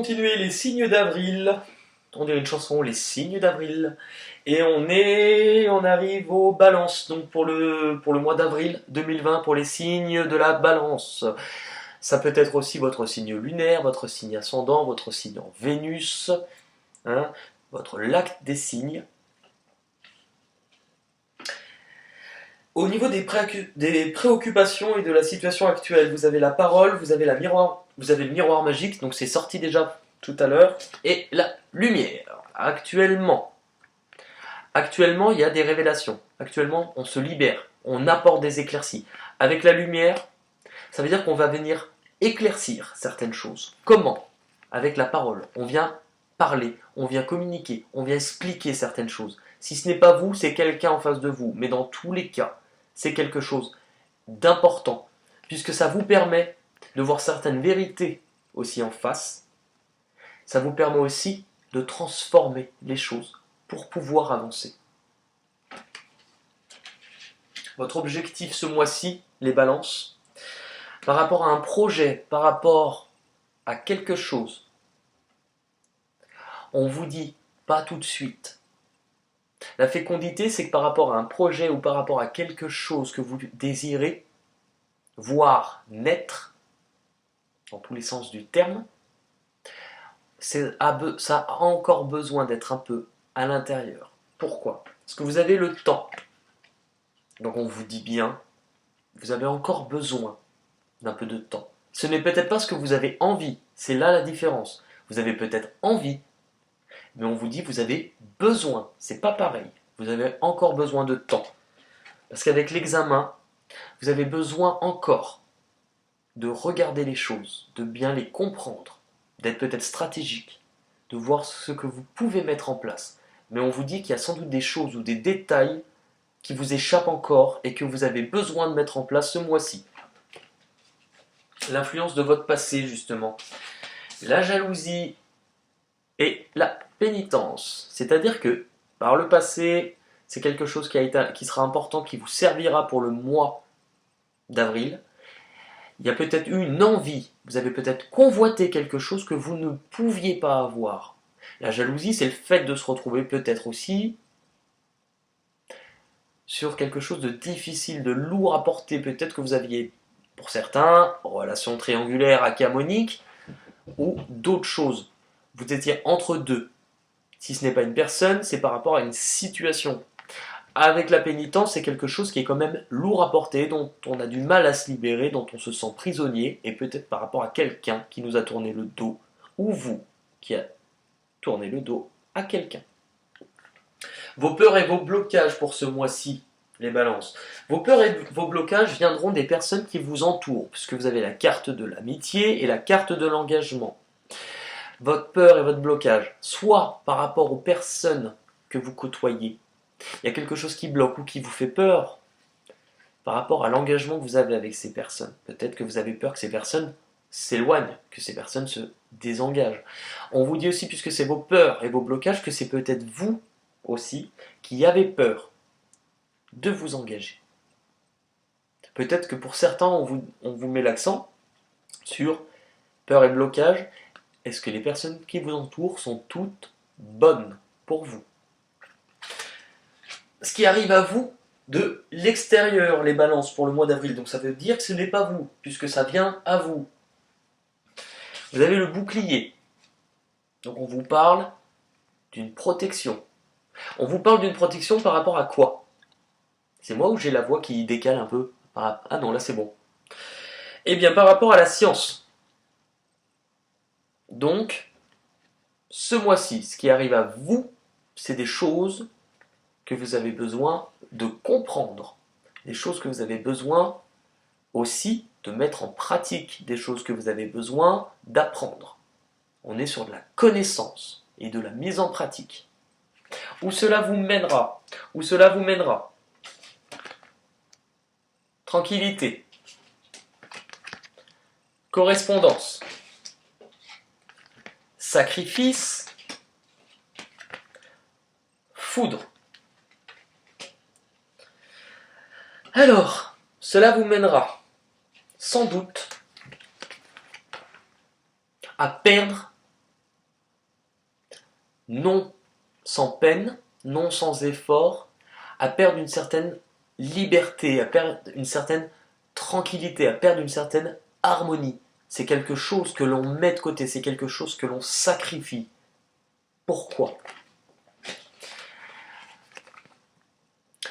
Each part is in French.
continuer les signes d'avril. On dirait une chanson, les signes d'avril. Et on arrive aux balances, donc pour le mois d'avril 2020, pour les signes de la balance. Ça peut être aussi votre signe lunaire, votre signe ascendant, votre signe en Vénus, hein, votre lac des signes. Au niveau des préoccupations et de la situation actuelle, vous avez la parole, vous avez le miroir magique, donc c'est sorti déjà tout à l'heure, et la lumière. Actuellement, il y a des révélations. Actuellement, on se libère, on apporte des éclaircies. Avec la lumière, ça veut dire qu'on va venir éclaircir certaines choses. Comment? Avec la parole. On vient parler, on vient communiquer, on vient expliquer certaines choses. Si ce n'est pas vous, c'est quelqu'un en face de vous. Mais dans tous les cas, c'est quelque chose d'important, puisque ça vous permet de voir certaines vérités aussi en face. Ça vous permet aussi de transformer les choses pour pouvoir avancer. Votre objectif ce mois-ci, les balances, par rapport à un projet, par rapport à quelque chose, on vous dit pas tout de suite. La fécondité, c'est que par rapport à un projet ou par rapport à quelque chose que vous désirez voir naître, dans tous les sens du terme, ça a encore besoin d'être un peu à l'intérieur. Pourquoi? Parce que vous avez le temps. Donc on vous dit bien, vous avez encore besoin d'un peu de temps. Ce n'est peut-être pas ce que vous avez envie, c'est là la différence. Vous avez peut-être envie, mais on vous dit vous avez besoin, c'est pas pareil. Vous avez encore besoin de temps. Parce qu'avec l'examen, vous avez besoin encore de regarder les choses, de bien les comprendre, d'être peut-être stratégique, de voir ce que vous pouvez mettre en place. Mais on vous dit qu'il y a sans doute des choses ou des détails qui vous échappent encore et que vous avez besoin de mettre en place ce mois-ci. L'influence de votre passé, justement. La jalousie et la pénitence. C'est-à-dire que, par le passé, c'est quelque chose qui sera important, qui vous servira pour le mois d'avril. Il y a peut-être eu une envie, vous avez peut-être convoité quelque chose que vous ne pouviez pas avoir. La jalousie, c'est le fait de se retrouver peut-être aussi sur quelque chose de difficile, de lourd à porter. Peut-être que vous aviez, pour certains, relation triangulaire, acamonique, ou d'autres choses. Vous étiez entre deux. Si ce n'est pas une personne, c'est par rapport à une situation. Avec la pénitence, c'est quelque chose qui est quand même lourd à porter, dont on a du mal à se libérer, dont on se sent prisonnier, et peut-être par rapport à quelqu'un qui nous a tourné le dos, ou vous qui a tourné le dos à quelqu'un. Vos peurs et vos blocages pour ce mois-ci, les balances. Vos peurs et vos blocages viendront des personnes qui vous entourent, puisque vous avez la carte de l'amitié et la carte de l'engagement. Votre peur et votre blocage, soit par rapport aux personnes que vous côtoyez, il y a quelque chose qui bloque ou qui vous fait peur par rapport à l'engagement que vous avez avec ces personnes. Peut-être que vous avez peur que ces personnes s'éloignent, que ces personnes se désengagent. On vous dit aussi, puisque c'est vos peurs et vos blocages, que c'est peut-être vous aussi qui avez peur de vous engager. Peut-être que pour certains, on vous met l'accent sur peur et blocage. Est-ce que les personnes qui vous entourent sont toutes bonnes pour vous? Ce qui arrive à vous de l'extérieur, les balances, pour le mois d'avril. Donc ça veut dire que ce n'est pas vous, puisque ça vient à vous. Vous avez le bouclier. Donc on vous parle d'une protection. On vous parle d'une protection par rapport à quoi? C'est moi ou j'ai la voix qui décale un peu? Ah non, là c'est bon. Eh bien, par rapport à la science. Donc, ce mois-ci, ce qui arrive à vous, c'est des choses que vous avez besoin de comprendre, des choses que vous avez besoin aussi de mettre en pratique, des choses que vous avez besoin d'apprendre. On est sur de la connaissance et de la mise en pratique. Où cela vous mènera? Où cela vous mènera? Tranquillité. Correspondance. Sacrifice. Foudre. Alors, cela vous mènera sans doute à perdre non sans peine, non sans effort, à perdre une certaine liberté, à perdre une certaine tranquillité, à perdre une certaine harmonie. C'est quelque chose que l'on met de côté, c'est quelque chose que l'on sacrifie. Pourquoi?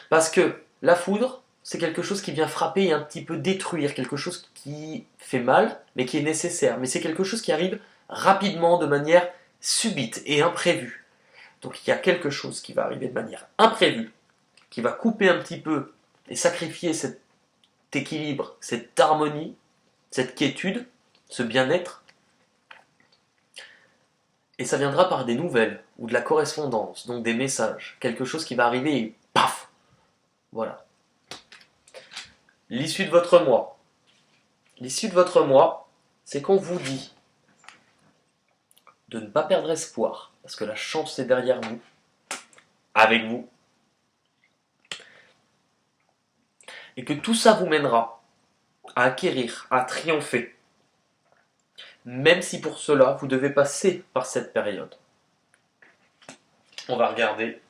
Parce que la foudre, c'est quelque chose qui vient frapper et un petit peu détruire, quelque chose qui fait mal, mais qui est nécessaire. Mais c'est quelque chose qui arrive rapidement, de manière subite et imprévue. Donc il y a quelque chose qui va arriver de manière imprévue, qui va couper un petit peu et sacrifier cet équilibre, cette harmonie, cette quiétude, ce bien-être. Et ça viendra par des nouvelles ou de la correspondance, donc des messages, quelque chose qui va arriver et paf. Voilà. L'issue de votre mois. L'issue de votre mois, c'est qu'on vous dit de ne pas perdre espoir, parce que la chance est derrière vous, avec vous, et que tout ça vous mènera à acquérir, à triompher, même si pour cela vous devez passer par cette période. On va regarder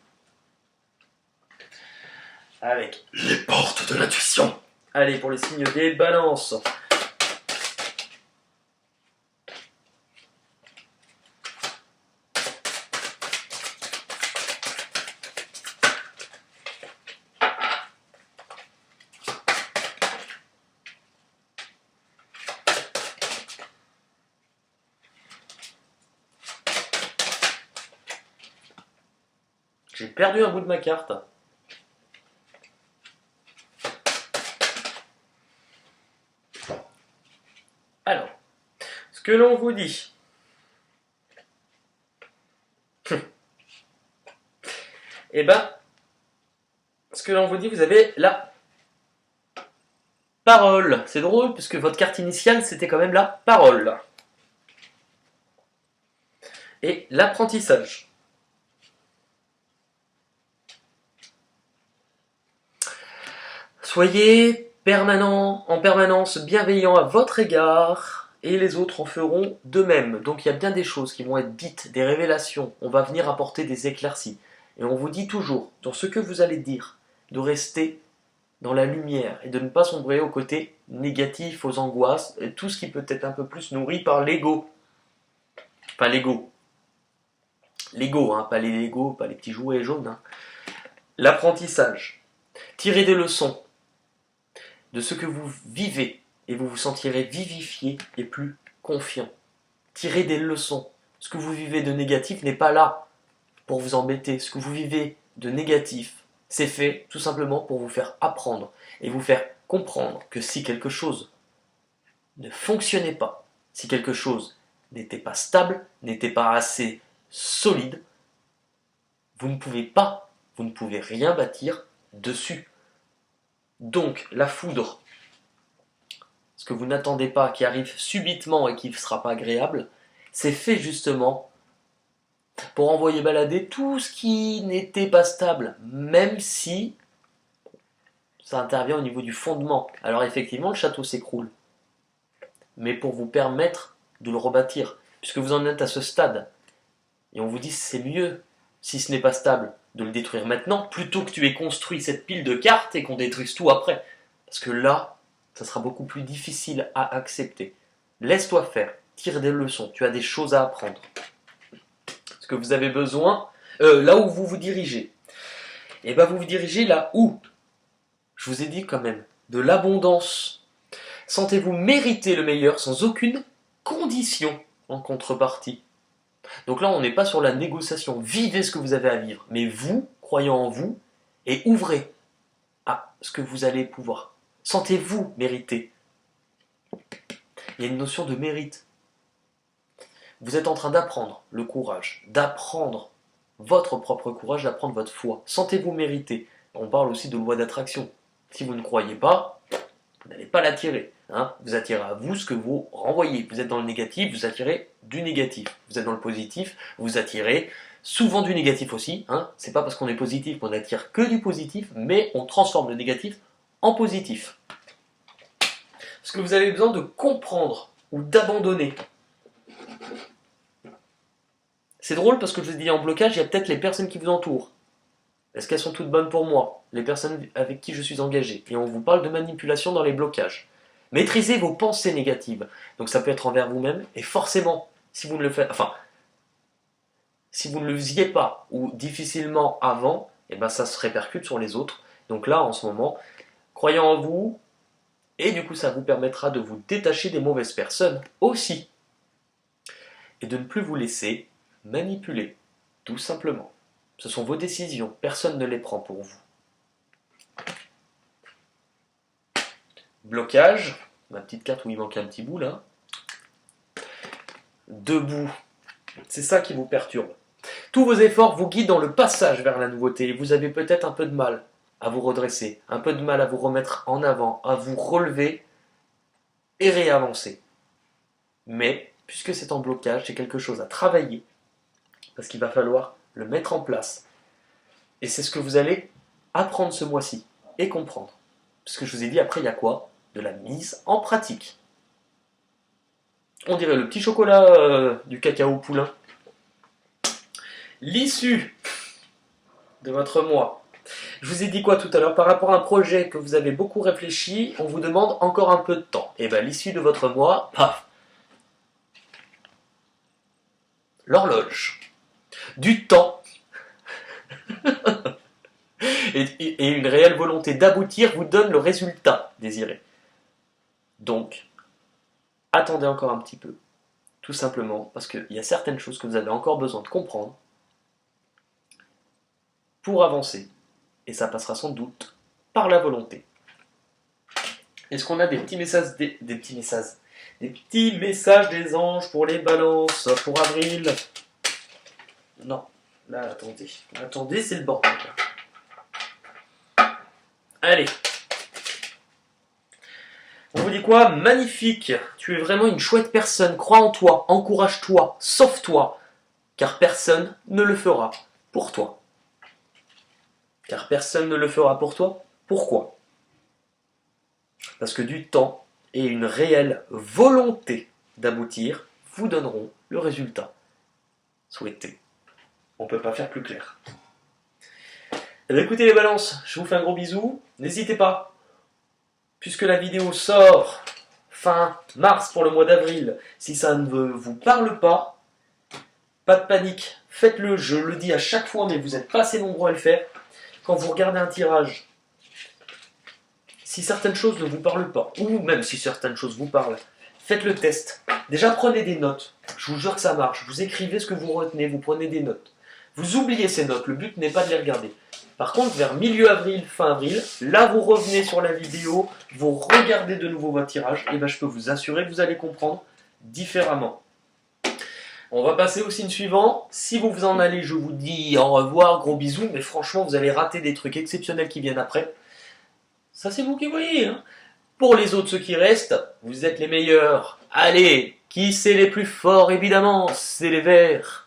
avec les portes de l'intuition. Allez, pour les signes des balances. J'ai perdu un bout de ma carte. Alors, ce que l'on vous dit. Eh ben, ce que l'on vous dit, vous avez la parole. C'est drôle, puisque votre carte initiale, c'était quand même la parole. Et l'apprentissage. Soyez en permanence bienveillant à votre égard, et les autres en feront de même. Donc il y a bien des choses qui vont être dites, des révélations. On va venir apporter des éclaircies. Et on vous dit toujours, dans ce que vous allez dire, de rester dans la lumière et de ne pas sombrer au côté négatif, aux angoisses, et tout ce qui peut être un peu plus nourri par l'ego. Enfin l'ego. L'ego, hein, pas les Lego, pas les petits jouets jaunes. Hein. L'apprentissage. Tirez des leçons de ce que vous vivez et vous vous sentirez vivifié et plus confiant. Tirez des leçons. Ce que vous vivez de négatif n'est pas là pour vous embêter. Ce que vous vivez de négatif, c'est fait tout simplement pour vous faire apprendre et vous faire comprendre que si quelque chose ne fonctionnait pas, si quelque chose n'était pas stable, n'était pas assez solide, vous ne pouvez rien bâtir dessus. Donc la foudre, ce que vous n'attendez pas, qui arrive subitement et qui ne sera pas agréable, c'est fait justement pour envoyer balader tout ce qui n'était pas stable, même si ça intervient au niveau du fondement. Alors effectivement, le château s'écroule, mais pour vous permettre de le rebâtir, puisque vous en êtes à ce stade, et on vous dit c'est mieux, si ce n'est pas stable, de le détruire maintenant, plutôt que tu aies construit cette pile de cartes et qu'on détruise tout après. Parce que là, ça sera beaucoup plus difficile à accepter. Laisse-toi faire, tire des leçons, tu as des choses à apprendre. Ce que vous avez besoin, là où vous vous dirigez, et bien vous vous dirigez là où, je vous ai dit quand même, de l'abondance. Sentez-vous mériter le meilleur sans aucune condition en contrepartie. Donc là, on n'est pas sur la négociation. Vivez ce que vous avez à vivre. Mais vous, croyant en vous, et ouvrez à ce que vous allez pouvoir. Sentez-vous mériter. Il y a une notion de mérite. Vous êtes en train d'apprendre le courage, d'apprendre votre propre courage, d'apprendre votre foi. Sentez-vous mériter. On parle aussi de loi d'attraction. Si vous ne croyez pas, vous n'allez pas l'attirer. Hein. Vous attirez à vous ce que vous renvoyez. Vous êtes dans le négatif, vous attirez du négatif. Vous êtes dans le positif, vous attirez souvent du négatif aussi. Hein. C'est pas parce qu'on est positif qu'on attire que du positif, mais on transforme le négatif en positif. Ce que vous avez besoin de comprendre ou d'abandonner, C'est drôle parce que je vous dis en blocage, il y a peut-être les personnes qui vous entourent. Est-ce qu'elles sont toutes bonnes pour moi? Les personnes avec qui je suis engagé. Et on vous parle de manipulation dans les blocages. Maîtrisez vos pensées négatives. Donc ça peut être envers vous-même. Et forcément, si vous ne le faites, enfin, si vous ne le faisiez pas ou difficilement avant, eh ben ça se répercute sur les autres. Donc là, en ce moment, croyez en vous. Et du coup, ça vous permettra de vous détacher des mauvaises personnes aussi. Et de ne plus vous laisser manipuler. Tout simplement. Ce sont vos décisions, personne ne les prend pour vous. Blocage, ma petite carte où il manque un petit bout là. Debout, c'est ça qui vous perturbe. Tous vos efforts vous guident dans le passage vers la nouveauté. Vous avez peut-être un peu de mal à vous redresser, un peu de mal à vous remettre en avant, à vous relever et réavancer. Mais, puisque c'est en blocage, c'est quelque chose à travailler, parce qu'il va falloir le mettre en place. Et c'est ce que vous allez apprendre ce mois-ci et comprendre. Parce que je vous ai dit, après, il y a quoi? De la mise en pratique. On dirait le petit chocolat du cacao poulain. L'issue de votre mois. Je vous ai dit quoi tout à l'heure? Par rapport à un projet que vous avez beaucoup réfléchi, on vous demande encore un peu de temps. Et bien, l'issue de votre mois, paf! L'horloge. Du temps. et une réelle volonté d'aboutir vous donne le résultat désiré. Donc, attendez encore un petit peu, tout simplement, parce qu'il y a certaines choses que vous avez encore besoin de comprendre pour avancer, et ça passera sans doute par la volonté. Est-ce qu'on a des petits messages, des petits messages des anges pour les balances, pour avril? Non, là, attendez, c'est le bordel. Allez. On vous dit quoi? Magnifique. Tu es vraiment une chouette personne. Crois en toi, encourage-toi, sauve-toi. Car personne ne le fera pour toi. Car personne ne le fera pour toi. Pourquoi? Parce que du temps et une réelle volonté d'aboutir vous donneront le résultat souhaité. On ne peut pas faire plus clair. Eh bien, écoutez les balances, je vous fais un gros bisou. N'hésitez pas, puisque la vidéo sort fin mars pour le mois d'avril, si ça ne vous parle pas, pas de panique, faites-le, je le dis à chaque fois, mais vous n'êtes pas assez nombreux à le faire. Quand vous regardez un tirage, si certaines choses ne vous parlent pas, ou même si certaines choses vous parlent, faites le test. Déjà, prenez des notes. Je vous jure que ça marche. Vous écrivez ce que vous retenez, vous prenez des notes. Vous oubliez ces notes, le but n'est pas de les regarder. Par contre, vers milieu avril, fin avril, là vous revenez sur la vidéo, vous regardez de nouveau votre tirage, et ben je peux vous assurer que vous allez comprendre différemment. On va passer au signe suivant. Si vous vous en allez, je vous dis au revoir, gros bisous, mais franchement, vous allez rater des trucs exceptionnels qui viennent après. Ça, c'est vous qui voyez, hein. Pour les autres, ceux qui restent, vous êtes les meilleurs. Allez, qui c'est les plus forts? Évidemment, c'est les verts.